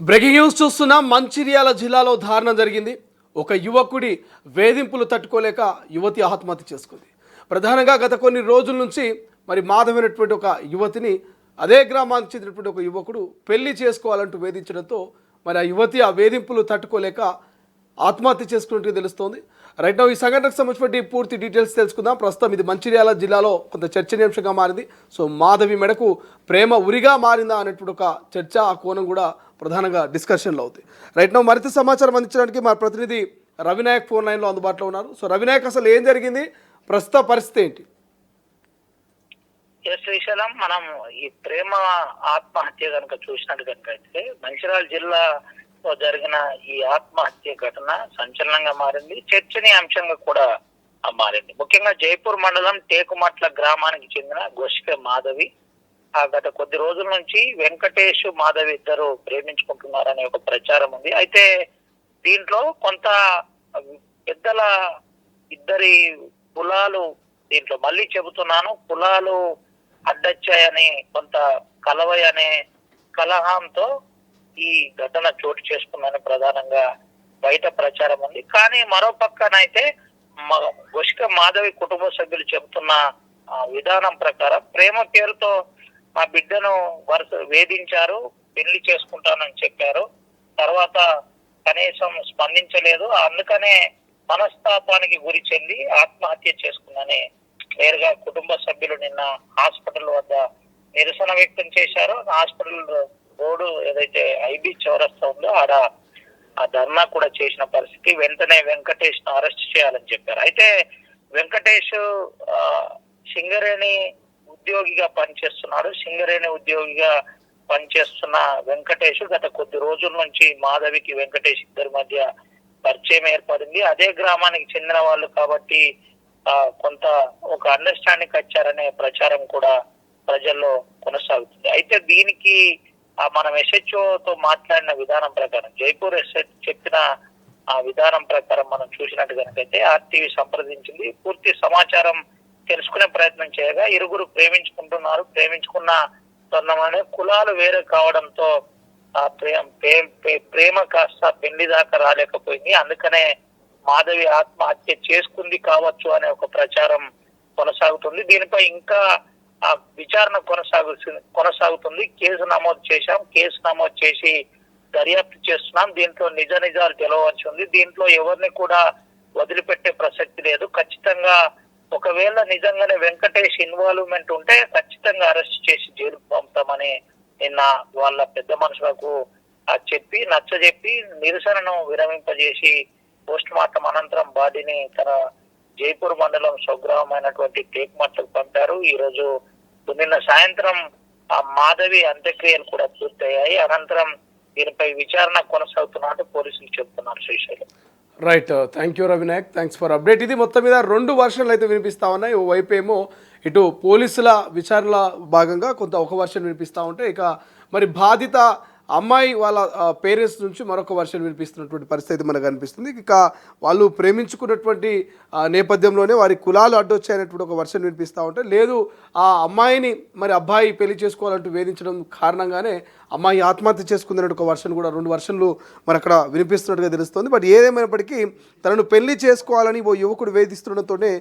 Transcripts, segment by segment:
Breaking news చూస్తున్నాం. మంచిర్యాల జిల్లాలో దారుణం జరిగింది. ఒక యువకుడి వేధింపులు తట్టుకోలేక యువతి ఆత్మహత్య చేసుకుంది. ప్రధానంగా గత కొన్ని రోజుల నుంచి మాధవైనటువంటి ఒక యువతిని అదే గ్రామానికి చెందినటువంటి ఒక యువకుడు పెళ్లి చేసుకోవాలంటూ వేధించడంతో ఆ యువతి ఆ వేధింపులు తట్టుకోలేక ఆత్మహత్య చేసుకున్నట్టు తెలుస్తోంది. రైట్ నౌ ఈ సంఘటనకు సంబంధించిన పూర్తి డీటెయిల్స్ తెలుసుకుందాం. ప్రస్తుతం ఇది మంచిర్యాల జిల్లాలో కొంత చర్చనీయాంశంగా మారింది. సో మాధవి మెడకు ప్రేమ ఉరిగా మారిందా అనేటువంటి ఒక చర్చ, ఆ కోణం కూడా ప్రధానంగా డిస్కషన్లో అవుతాయి. రైట్ నౌ మరింత సమాచారం అందించడానికి మా ప్రతినిధి రవినాయక్ ఫోన్ లైన్లో అందుబాటులో ఉన్నారు. సో రవినాయక్, అసలు ఏం జరిగింది, ప్రస్తుత పరిస్థితి ఏంటి? శ్రీశైలం, మనం ఈ ప్రేమ ఆత్మహత్య కనుక చూసినట్టు కనుక అయితే మంచిర్యాల జిల్లాలో జరిగిన ఈ ఆత్మహత్య ఘటన సంచలనంగా మారింది, చర్చనీయాంశంగా కూడా మారింది. ముఖ్యంగా జైపూర్ మండలం టేకుమట్ల గ్రామానికి చెందిన గోషిక మాధవి గత కొద్ది రోజుల నుంచి వెంకటేష్ మాధవి ఇద్దరు ప్రేమించుకుంటున్నారనే ఒక ప్రచారం ఉంది. అయితే దీంట్లో కొంత పెద్దల ఇద్దరి కులాలు, దీంట్లో మళ్ళీ చెబుతున్నాను, కులాలు అడ్డొచ్చాయని, కొంత కలవై అనే కలహంతో ఈ ఘటన చోటు చేసుకుందని ప్రధానంగా బయట ప్రచారం ఉంది. కానీ మరో పక్కనైతే గోషిక మాధవి కుటుంబ సభ్యులు చెబుతున్న విధానం ప్రకారం ప్రేమ పేరుతో మా బిడ్డను వేధించారు, పెళ్లి చేసుకుంటానని చెప్పారు, తర్వాత కనీసం స్పందించలేదు, అందుకనే మనస్తాపానికి గురి చెంది ఆత్మహత్య చేసుకుందని నేరుగా కుటుంబ సభ్యులు నిన్న హాస్పిటల్ వద్ద నిరసన వ్యక్తం చేశారు. హాస్పిటల్ రోడ్డు ఏదైతే ఐబీ చౌరస్తా ఉందో ఆడ ఆ ధర్నా కూడా చేసిన పరిస్థితి. వెంటనే వెంకటేష్ ను అరెస్ట్ చేయాలని చెప్పారు. అయితే వెంకటేష్ సింగరేణి ఉద్యోగిగా పనిచేస్తున్నాడు. సింగరేణి ఉద్యోగిగా పనిచేస్తున్న వెంకటేష్ గత కొద్ది రోజుల నుంచి మాధవికి వెంకటేష్ ఇద్దరి మధ్య పరిచయం ఏర్పడింది. అదే గ్రామానికి చెందిన వాళ్ళు కాబట్టి కొంత ఒక అండర్స్టాండింగ్ వచ్చారనే ప్రచారం కూడా ప్రజల్లో కొనసాగుతుంది. అయితే దీనికి మనం ఎస్హెచ్ఓతో మాట్లాడిన విధానం ప్రకారం, జైపూర్ ఎస్హెచ్ చెప్పిన ఆ విధానం ప్రకారం మనం చూసినట్టు కనుకైతే ఆర్టీవీ సంప్రదించింది. పూర్తి సమాచారం తెలుసుకునే ప్రయత్నం చేయగా ఇరువురు ప్రేమించుకున్న తరుణంలోనే కులాలు వేరే కావడంతో ఆ ప్రేమ కాస్త పెళ్లి దాకా రాలేకపోయింది. అందుకనే మాధవి ఆత్మహత్య చేసుకుంది కావచ్చు అనే ఒక ప్రచారం కొనసాగుతుంది. దీనిపై ఇంకా విచారణ కొనసాగుతుంది. కేసు నమోదు చేశాం, కేసు నమోదు చేసి దర్యాప్తు చేస్తున్నాం. దీంట్లో నిజాలు తెలవవచ్చు ఉంది. దీంట్లో ఎవరిని కూడా వదిలిపెట్టే ప్రసక్తి లేదు. ఖచ్చితంగా ఒకవేళ నిజంగానే వెంకటేష్ ఇన్వాల్వ్మెంట్ ఉంటే ఖచ్చితంగా అరెస్ట్ చేసి జైలుకు పంపుతామని నిన్న వాళ్ళ పెద్ద మనుషులకు నచ్చజెప్పి నిరసనను విరమింపజేసి పోస్ట్ మార్టం అనంతరం బాడీని తన జైపూర్ మండలం స్వగ్రామైనటువంటి టేకుమట్లకు పంపారు. ఈ రోజు నిన్న సాయంత్రం ఆ మాధవి అంత్యక్రియలు కూడా పూర్తయ్యాయి. అనంతరం దీనిపై విచారణ కొనసాగుతున్నట్టు పోలీసులు చెబుతున్నారు. Srisailam. Right, thank you Ravinayak, thanks for update. ఇది మొత్తం మీద రెండు వర్షన్లు అయితే వినిపిస్తూ ఉన్నాయి. ఓవైపు ఏమో ఇటు పోలీసుల విచారణ భాగంగా కొంత ఒక వర్షన్ వినిపిస్తూ ఉంటే, ఇక బాధిత అమ్మాయి వాళ్ళ పేరెంట్స్ నుంచి మరొక వర్షన్ వినిపిస్తున్నటువంటి పరిస్థితి మనకు అనిపిస్తుంది. ఇక వాళ్ళు ప్రేమించుకున్నటువంటి నేపథ్యంలోనే వారి కులాలు అడ్డొచ్చాయనేటువంటి ఒక వర్షన్ వినిపిస్తూ ఉంటే, లేదు ఆ అమ్మాయిని అబ్బాయి పెళ్లి చేసుకోవాలంటూ వేధించడం కారణంగానే అమ్మాయి ఆత్మహత్య చేసుకుందనే ఒక వర్షన్ కూడా, రెండు వర్షన్లు అక్కడ వినిపిస్తున్నట్టుగా తెలుస్తుంది. బట్ ఏదేమైనప్పటికీ తనను పెళ్లి చేసుకోవాలని ఓ యువకుడు వేధిస్తుండటంతోనే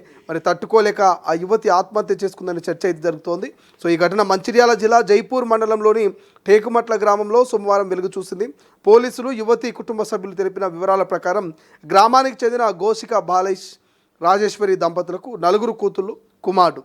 తట్టుకోలేక ఆ యువతి ఆత్మహత్య చేసుకుందనే చర్చ అయితే జరుగుతోంది. సో ఈ ఘటన మంచిర్యాల జిల్లా జైపూర్ మండలంలోని టేకుమట్ల గ్రామంలో సోమవారం వెలుగు చూసింది. పోలీసులు యువతి కుటుంబ సభ్యులు తెలిపిన వివరాల ప్రకారం గ్రామానికి చెందిన గోషిక బాలేష్ రాజేశ్వరి దంపతులకు నలుగురు కూతుళ్ళు, కుమారుడు.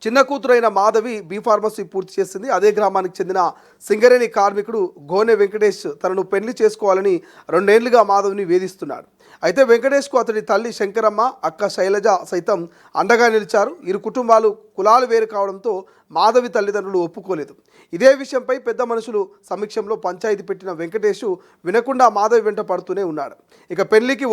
చిన్న కూతురైన మాధవి బీఫార్మసీ పూర్తి చేసింది. అదే గ్రామానికి చెందిన సింగరేణి కార్మికుడు గోనె వెంకటేష్ తనను పెళ్లి చేసుకోవాలని 2 ఏళ్లుగా మాధవిని వేధిస్తున్నాడు. అయితే వెంకటేష్కు అతడి తల్లి శంకరమ్మ, అక్క శైలజ సైతం అండగా నిలిచారు. ఇరు కుటుంబాలు కులాలు వేరు కావడంతో మాధవి తల్లిదండ్రులు ఒప్పుకోలేదు. ఇదే విషయంపై పెద్ద మనుషులు సమక్షంలో పంచాయతీ పెట్టిన వెంకటేష్ వినకుండా మాధవి వెంట పడుతూనే ఉన్నాడు. ఇక పెళ్లికి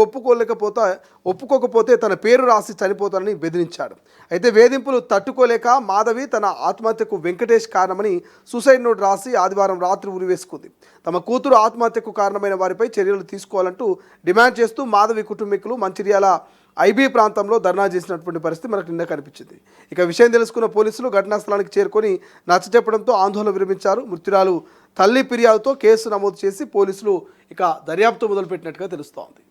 ఒప్పుకోకపోతే తన పేరు రాసి చనిపోతానని బెదిరించాడు. అయితే వేధింపులు తట్టుకోలేక మాధవి తన ఆత్మహత్యకు వెంకటేష్ కారణమని సూసైడ్ నోట్ రాసి ఆదివారం రాత్రి ఉరివేసుకుంది. తమ కూతురు ఆత్మహత్యకు కారణమైన వారిపై చర్యలు తీసుకోవాలంటూ డిమాండ్ చేస్తూ మాధవి కుటుంబీకులు మంచిర్యాల ఐబీ ప్రాంతంలో ధర్నా చేసినటువంటి పరిస్థితి మనకు నిన్న కనిపించింది. ఇక విషయం తెలుసుకున్న పోలీసులు ఘటనా స్థలానికి చేరుకొని నచ్చజెప్పడంతో ఆందోళన విరమించారు. మృతురాలు తల్లి ఫిర్యాదుతో కేసు నమోదు చేసి పోలీసులు ఇక దర్యాప్తు మొదలుపెట్టినట్టుగా తెలుస్తోంది.